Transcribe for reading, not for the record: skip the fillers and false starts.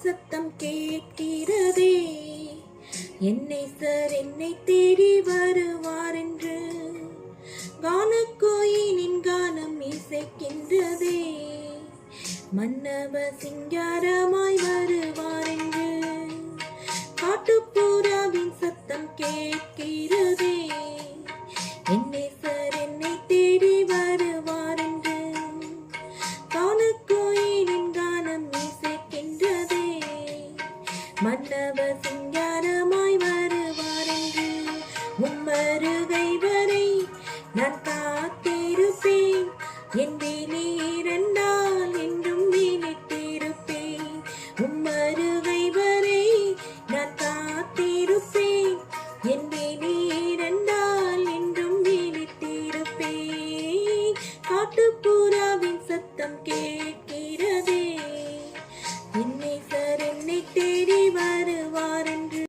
சத்தம் கேட்கிறதே. என்னை சார் என்னை தேடி வருவார் என்று கானக்கோயிலின் கானம் இசைக்கின்றதே. மன்னவ சிங்காரமாய் வருவார் என்று காட்டுப்புறாவின் சத்தம் கேட்கிறதே. என்னை சார் என்னை தேடி வருவார் என்று கானக்கோயிலின் கானம் இசைக்கின்றதே. மன்னவ சிங்காரமாய்